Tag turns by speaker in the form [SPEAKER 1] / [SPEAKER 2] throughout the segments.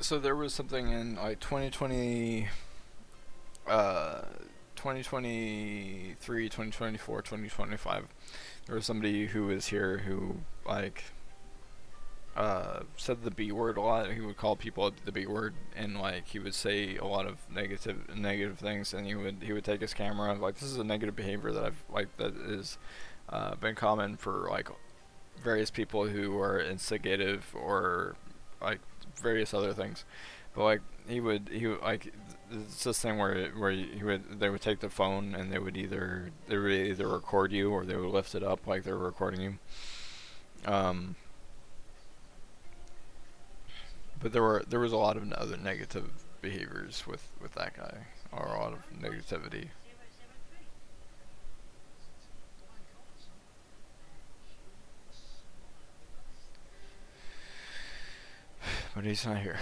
[SPEAKER 1] So there was something in like 2020, uh, 2023, 2024, 2025. There was somebody who was here who like said the B word a lot. He would call people the B word, and like he would say a lot of negative things. And he would take his camera. Like this is a negative behavior that I've like that is been common for like various people who are instigative or like various other things. But like he would like it's this thing where they would take the phone and they would either record you or they would lift it up like they're recording you. Um, but there was a lot of other negative behaviors with that guy, or a lot of negativity. But he's not here.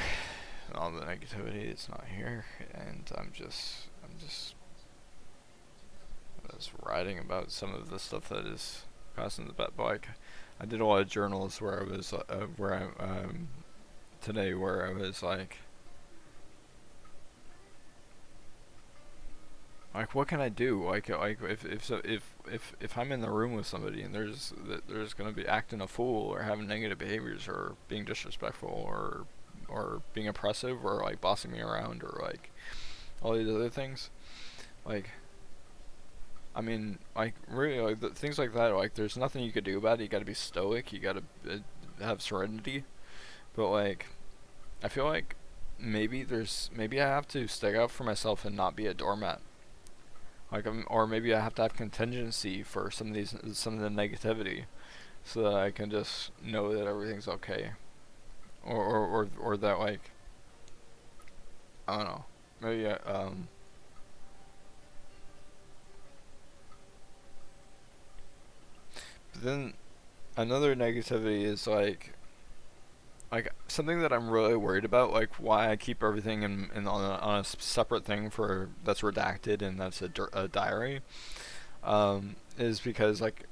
[SPEAKER 1] All the negativity is not here, and I'm just writing about some of the stuff that is causing the bad. But like, I did a lot of journals where I was where I today where I was like what can I do? Like if I'm in the room with somebody and there's gonna be acting a fool or having negative behaviors or being disrespectful or being oppressive or like bossing me around or like all these other things, like I mean like really like things like that, like there's nothing you could do about it. You got to be stoic. You got to have serenity. But like I feel like maybe I have to stick up for myself and not be a doormat. Like or maybe I have to have contingency for some of the negativity, so that I can just know that everything's okay, or that like I don't know, maybe but then another negativity is like something that I'm really worried about, like why I keep everything in on a separate thing for that's redacted and that's a diary, is because like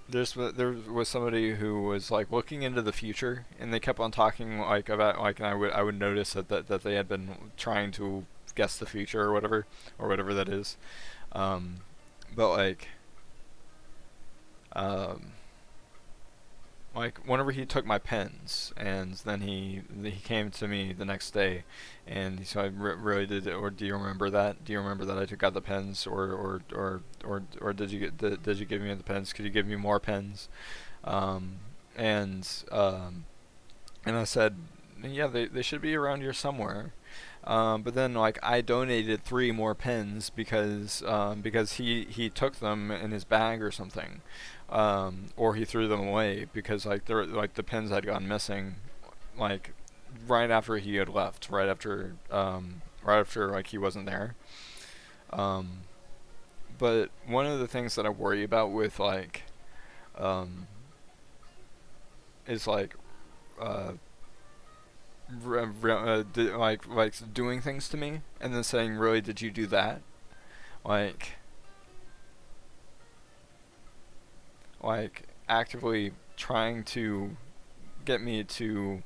[SPEAKER 1] there was somebody who was like looking into the future and they kept on talking like about like and I would notice that they had been trying to guess the future or whatever that is, um, but um, like whenever he took my pens and then he came to me the next day and he said really did or do you remember that I took out the pens or did you give me the pens, could you give me more pens, um, and and I said yeah they should be around here somewhere, but then like I donated three more pens because he took them in his bag or something, or he threw them away because like the pens had gone missing, like right after he had left, right after like he wasn't there. Um, but one of the things that I worry about with um, is uh, like doing things to me and then saying, "Really, did you do that?" Like actively trying to get me to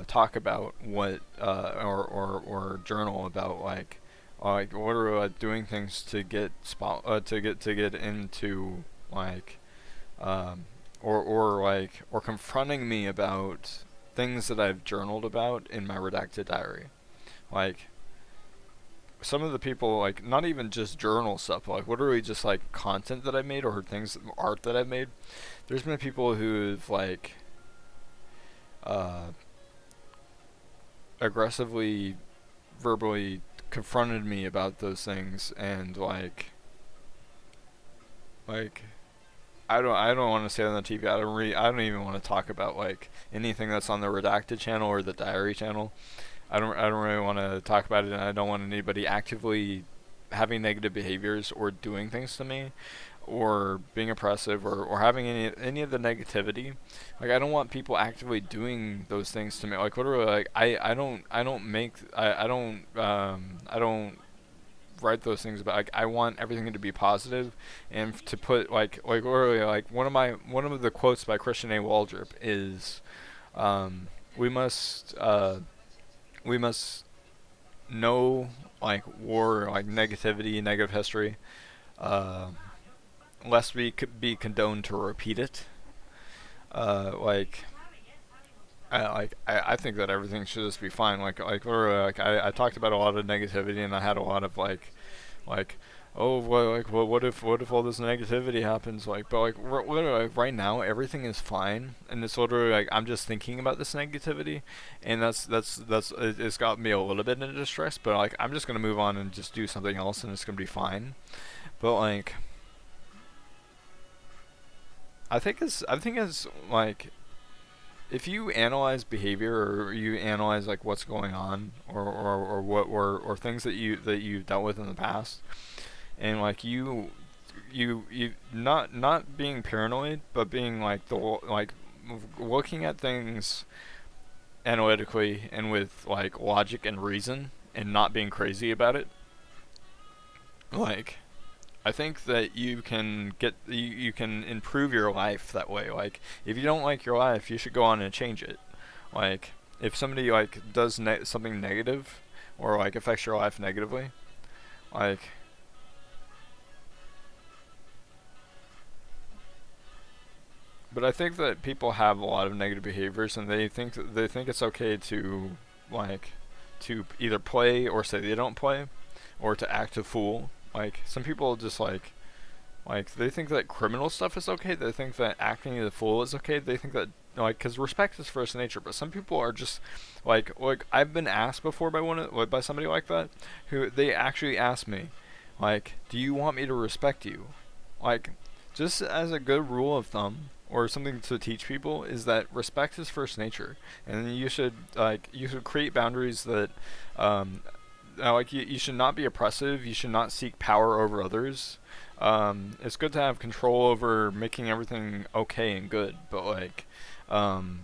[SPEAKER 1] talk about what or journal about like what are doing things to get to get into like um, or confronting me about things that I've journaled about in my redacted diary. Like some of the people, like not even just journal stuff, like literally just like content that I made or things art that I've made. There's been people who've uh, aggressively verbally confronted me about those things and like I don't want to say it on the TV. I don't even want to talk about like anything that's on the redacted channel or the diary channel. I don't really want to talk about it, and I don't want anybody actively having negative behaviors or doing things to me or being oppressive or having any of the negativity. Like I don't want people actively doing those things to me. Like literally like I don't write those things about. Like I want everything to be positive and to put like literally like one of the quotes by Christian A. Waldrop is, um, we must we must know like war, like negativity, negative history, uh, lest we could be condoned to repeat it. Like I think that everything should just be fine. Literally, I talked about a lot of negativity, and I had a lot of like oh well, what if all this negativity happens, but literally, like, right now everything is fine, and it's literally like I'm just thinking about this negativity, and it's got me a little bit in distress, but like I'm just gonna move on and just do something else, and it's gonna be fine. But like I think it's like if you analyze behavior, or you analyze like what's going on, or things that you've dealt with in the past, and like you not being paranoid, but being like looking at things analytically and with like logic and reason, and not being crazy about it. Like I think that you can improve your life that way. Like if you don't like your life, you should go on and change it. Like if somebody like does something negative, or like affects your life negatively, like but I think that people have a lot of negative behaviors, and they think it's okay to like to either play or say they don't play, or to act a fool. Like some people just like they think that criminal stuff is okay. They think that acting the fool is okay. They think that like because respect is first nature. But some people are just like I've been asked before by by somebody like that, who they actually asked me, like, do you want me to respect you? Like, just as a good rule of thumb, or something to teach people, is that respect is first nature, and you should create boundaries that you should not be oppressive. You should not seek power over others. It's good to have control over making everything okay and good, um,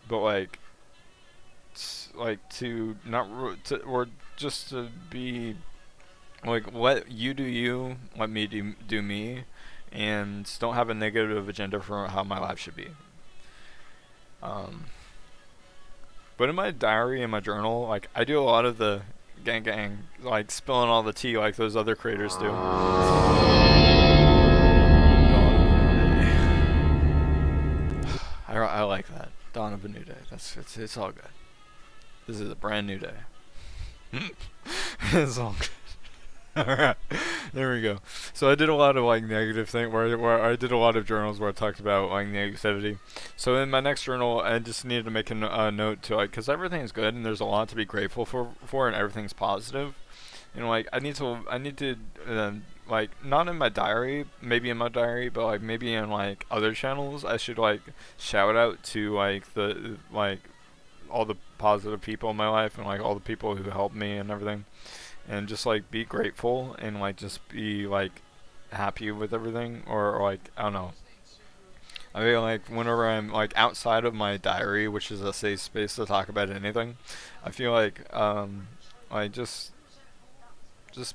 [SPEAKER 1] but to not or just to be like let you do you, let me do me, and don't have a negative agenda for how my life should be. Um, but in my diary and my journal, like I do a lot of the gang, like spilling all the tea like those other creators do. I like that. Dawn of a new day. It's all good. This is a brand new day. It's all good. Alright, there we go. So I did a lot of like negative thing where I did a lot of journals where I talked about like negativity. So in my next journal, I just needed to make a note to because everything's good and there's a lot to be grateful for, and everything's positive. Like I need to like not in my diary, maybe in my diary, but like maybe in like other channels, I should like shout out to like the like all the positive people in my life, and like all the people who helped me and everything, and just like be grateful, and like just be like happy with everything, or like I don't know. I feel like whenever I'm like outside of my diary, which is a safe space to talk about anything, I feel like like just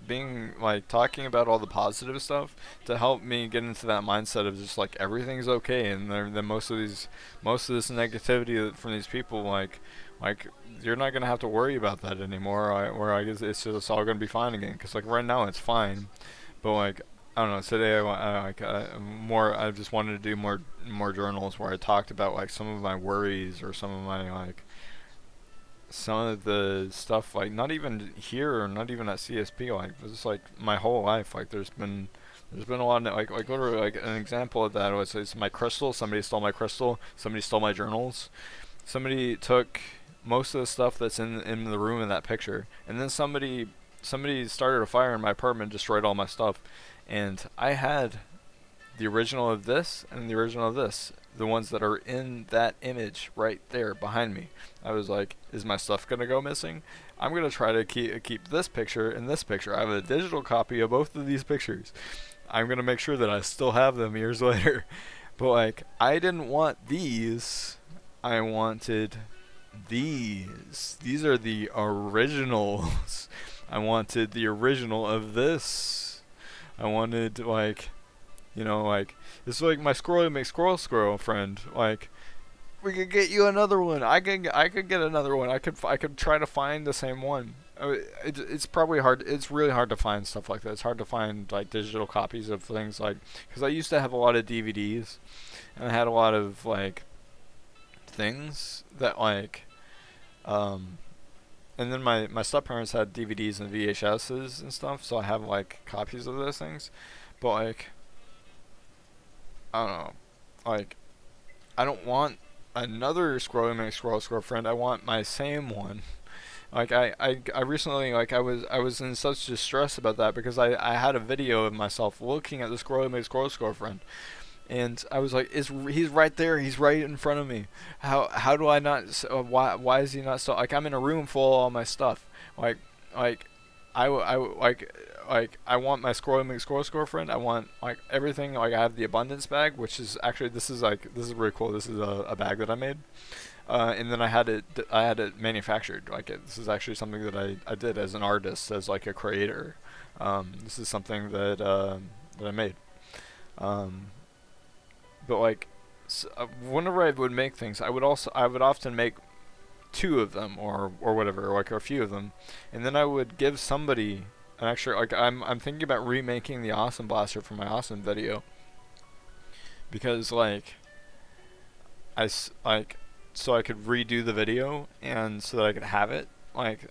[SPEAKER 1] being like talking about all the positive stuff to help me get into that mindset of just like everything's okay, and then most of this negativity from these people, like you're not gonna have to worry about that anymore. Where I guess it's all gonna be fine again. Because like right now it's fine, but like I don't know. Today I just wanted to do more journals where I talked about like some of my worries, or some of my like some of the stuff, like not even here, or not even at CSP, like just like my whole life. Like there's been a lot of like literally like an example of that was it's my crystal. Somebody stole my crystal. Somebody stole my journals. Somebody took most of the stuff that's in the room in that picture, and then somebody started a fire in my apartment, destroyed all my stuff, and I had the original of this and the original of this, the ones that are in that image right there behind me. I was like, is my stuff gonna go missing? I'm gonna try to keep this picture and this picture. I have a digital copy of both of these pictures. I'm gonna make sure that I still have them years later. But like, I didn't want these. I wanted these. These are the originals. I wanted the original of this. I wanted like, like it's like my squirrel friend. Like We could get you another one. I could get another one. I could try to find the same one. It's probably hard. It's really hard to find stuff like that. It's hard to find like digital copies of things like, because I used to have a lot of DVDs, and I had a lot of like things that like um and then my step parents had DVDs and VHSs and stuff, so I have like copies of those things. But like I don't know, like I don't want another scroll friend. I want my same one. Like I recently, like I was in such distress about that because I had a video of myself looking at the scroll friend, and I was like, he's right there, he's right in front of me. How do I not? Why is he not still? Like I'm in a room full of all my stuff. Like like like I want my scroll friend. I want like everything. Like I have the abundance bag, which is actually, this is really cool. This is a bag that I made. And then I had it manufactured. Like this is actually something that I did as an artist, as like a creator. This is something that I made. Um, but like, whenever I would make things, I would often make two of them or whatever, like a few of them, and then I would give somebody an extra. Like I'm thinking about remaking the Awesome Blaster for my Awesome video, because like like so I could redo the video and so that I could have it. Like,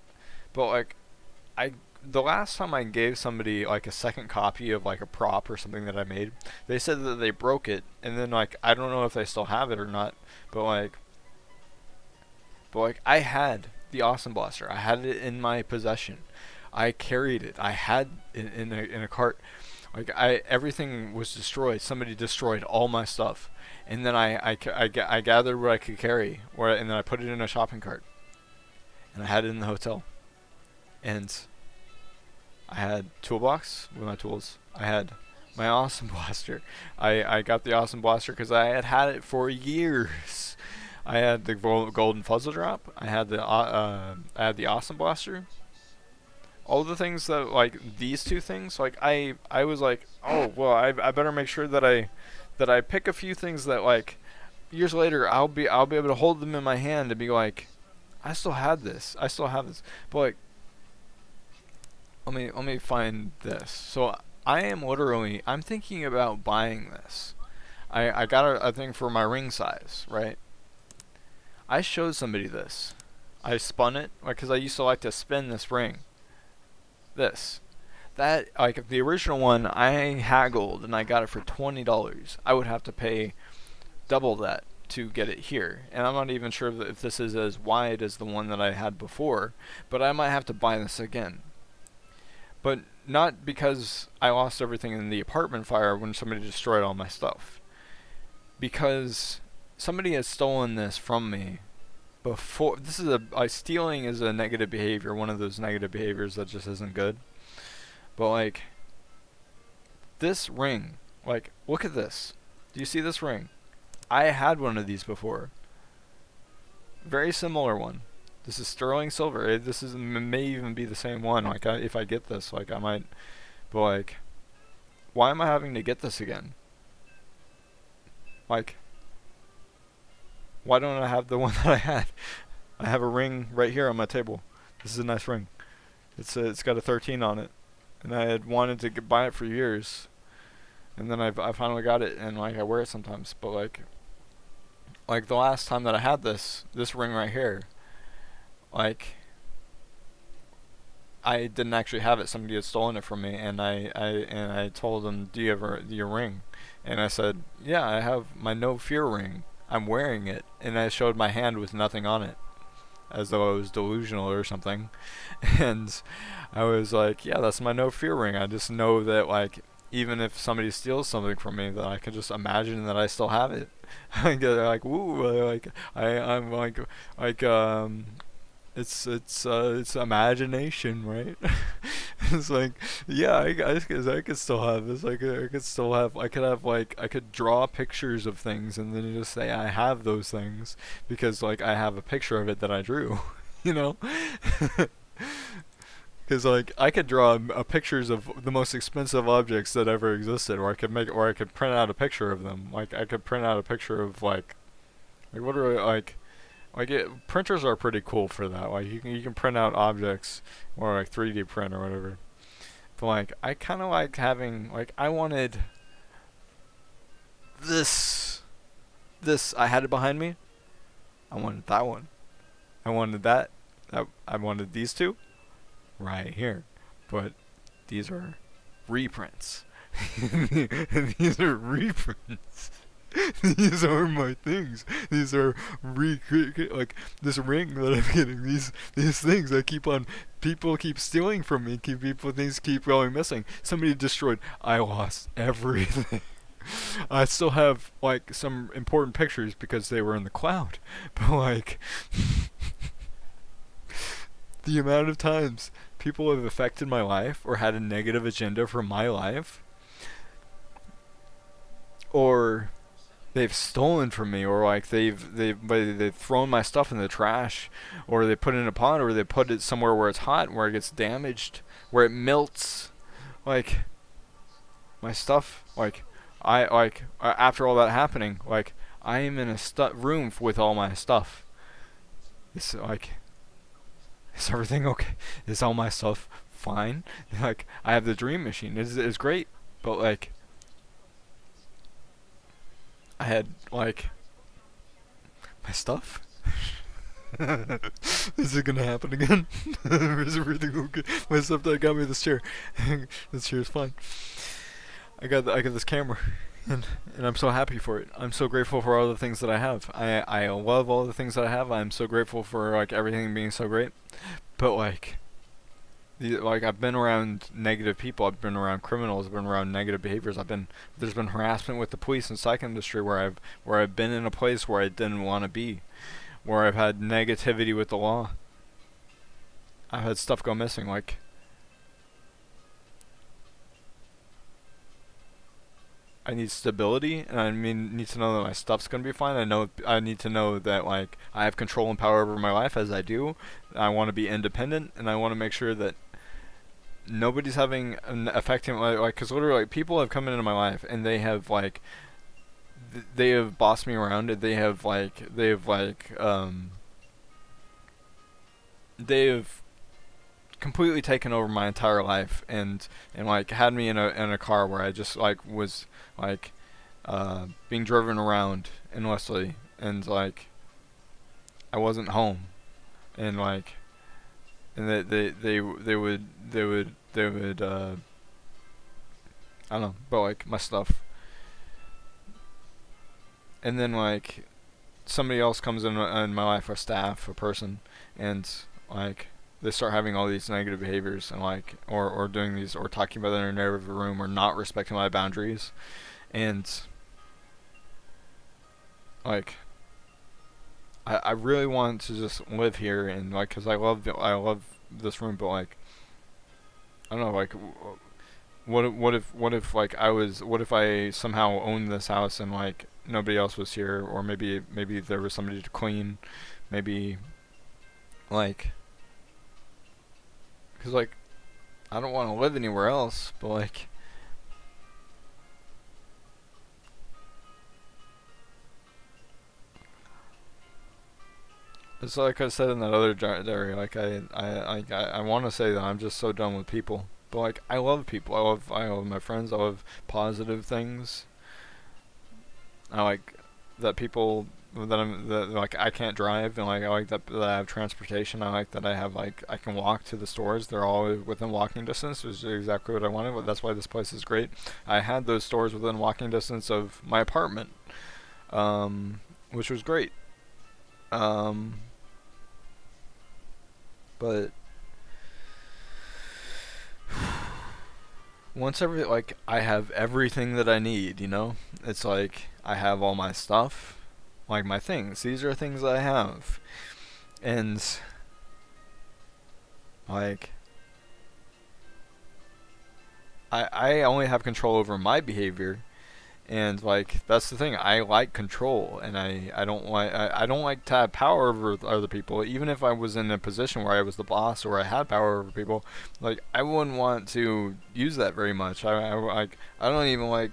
[SPEAKER 1] but like I the last time I gave somebody like a second copy of like a prop or something that I made, they said that they broke it, and then like I don't know if they still have it or not, but like I had the Awesome Blaster. I had it in my possession. I carried it. I had it in a cart. Like everything was destroyed. Somebody destroyed all my stuff, and then I gathered what I could carry, and then I put it in a shopping cart, and I had it in the hotel, and I had toolbox with my tools. I had my Awesome Blaster. I got the Awesome Blaster because I had it for years. I had the golden puzzle drop. I had the Awesome Blaster. All the things that like these two things, like I was like, oh well, I better make sure that I pick a few things that like years later I'll be able to hold them in my hand and be like, I still have this. But like, let me find this. So I'm thinking about buying this. I got a thing for my ring size, right? I showed somebody this. I spun it because I used to like to spin this ring. This, that like the original one, I haggled and I got it for $20. I would have to pay double that to get it here, and I'm not even sure if this is as wide as the one that I had before. But I might have to buy this again. But not because I lost everything in the apartment fire when somebody destroyed all my stuff. Because somebody has stolen this from me before. This is stealing is a negative behavior, one of those negative behaviors that just isn't good. But like this ring, like look at this. Do you see this ring? I had one of these before. Very similar one. This is sterling silver. This is may even be the same one. Like if I get this, like I might. But like, why am I having to get this again? Like, why don't I have the one that I had? I have a ring right here on my table. This is a nice ring. It's got a 13 on it, and I had wanted to buy it for years, and then I finally got it, and like I wear it sometimes. But like the last time that I had this ring right here, like I didn't actually have it. Somebody had stolen it from me, and I told them, "Do you have your ring?" And I said, "Yeah, I have my No Fear ring. I'm wearing it." And I showed my hand with nothing on it, as though I was delusional or something. And I was like, "Yeah, that's my No Fear ring. I just know that like even if somebody steals something from me, that I can just imagine that I still have it." They're like, "Woo!" Like I'm like it's imagination, right? It's like, yeah, I could still have this. I could draw pictures of things and then just say I have those things because like I have a picture of it that I drew, you know? Because like I could draw pictures of the most expensive objects that ever existed, or I could print out a picture of them. Like I could print out a picture of like Like literally, printers are pretty cool for that. Like you can print out objects or like 3D print or whatever. But like I kind of like having like I wanted this I had it behind me. I wanted that one. I wanted that. I wanted these two right here. But these are reprints. These are reprints. These are my things. These are like this ring that I'm getting. These things I keep on. People keep stealing from me. Things keep going missing. Somebody destroyed. I lost everything. I still have like some important pictures because they were in the cloud. But like the amount of times people have affected my life or had a negative agenda for my life, or they've stolen from me, or like they've thrown my stuff in the trash, or they put it in a pot, or they put it somewhere where it's hot, where it gets damaged, where it melts. Like my stuff, after all that happening, like I am in a room with all my stuff. It's like, is everything okay? Is all my stuff fine? Like I have the dream machine. It's great, but like I had like my stuff. Is it gonna happen again? Is everything okay? My stuff that got me this chair. This chair is fine. I got this camera, and I'm so happy for it. I'm so grateful for all the things that I have. I love all the things that I have. I'm so grateful for like everything being so great. But like I've been around negative people. I've been around criminals. I've been around negative behaviors. There's been harassment with the police and psych industry where I've been in a place where I didn't want to be, where I've had negativity with the law. I've had stuff go missing. Like I need stability, and need to know that my stuff's gonna be fine. I need to know that like I have control and power over my life as I do. I want to be independent, and I want to make sure that nobody's having an affecting because literally like, people have come into my life and they have like they have bossed me around. They have completely taken over my entire life and like had me in a car where I just like was like being driven around endlessly, and like I wasn't home, and like and they would I don't know, but like my stuff, and then like somebody else comes in my life, a staff, a person, and like they start having all these negative behaviors and like or doing these or talking about it in their room or not respecting my boundaries, and like I really want to just live here and like because I love this room, but like I don't know, like what if like what if I somehow owned this house and like nobody else was here, or maybe there was somebody to clean, maybe like because like I don't want to live anywhere else, but like it's like I said in that other area, like I want to say that I'm just so done with people, but like I love people. I love my friends. I love positive things. I like that people that like I can't drive, and like I like that I have transportation. I like that I have like I can walk to the stores. They're all within walking distance, which is exactly what I wanted. But that's why this place is great. I had those stores within walking distance of my apartment, which was great. Um, but once like I have everything that I need, it's like I have all my stuff, like my things. These are things that I have, and like I only have control over my behavior, and like that's the thing. I like control, and I don't like to have power over other people. Even if I was in a position where I was the boss or I had power over people, like I wouldn't want to use that very much. I don't even like,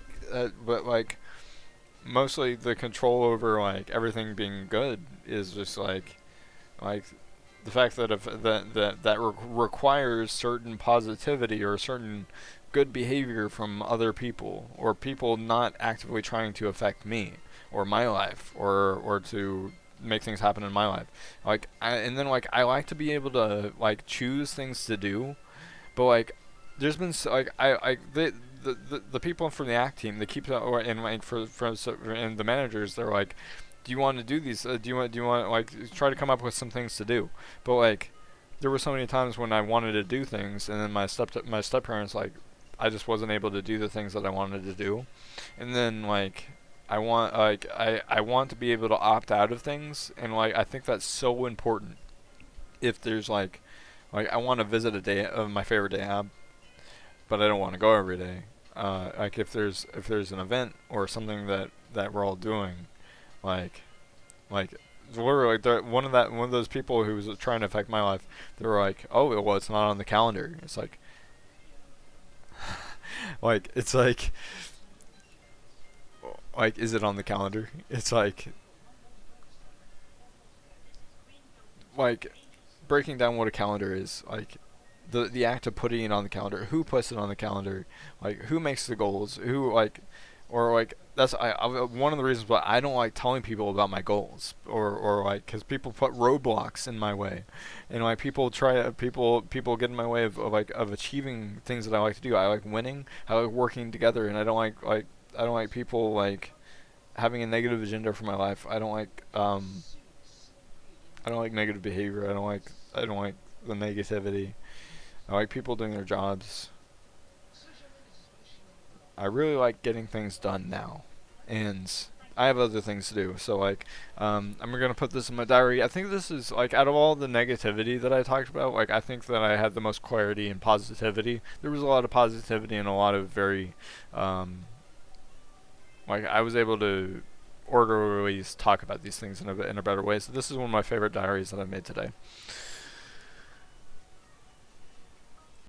[SPEAKER 1] but like mostly the control over like everything being good is just like the fact that if requires certain positivity or certain good behavior from other people or people not actively trying to affect me or my life or to make things happen in my life. And then like I like to be able to like choose things to do, but like there's been like the people from the act team they keep and like and the managers they're like, do you want to do these? Do you want like try to come up with some things to do? But like there were so many times when I wanted to do things, and then my step parents like I just wasn't able to do the things that I wanted to do, and then like I want to be able to opt out of things, and like I think that's so important. If there's like I want to visit a day of my favorite day but I don't want to go every day. Like if there's an event or something that we're all doing, like like literally like one of those people who was trying to affect my life, they were like, oh well, it's not on the calendar. It's like it's like is it on the calendar? It's like breaking down what a calendar is like the act of putting it on the calendar, who puts it on the calendar, like who makes the goals, who like, or like that's one of the reasons why I don't like telling people about my goals, or like because people put roadblocks in my way, and like people get in my way of achieving things that I like to do. I like winning. I like working together, and I don't like people like having a negative agenda for my life. I don't like negative behavior. I don't like the negativity. I like people doing their jobs. I really like getting things done now, and I have other things to do. So like, I'm gonna put this in my diary. I think this is like out of all the negativity that I talked about, like I think that I had the most clarity and positivity. There was a lot of positivity and a lot of very, um, like I was able to orderly talk about these things in a better way. So this is one of my favorite diaries that I've made today.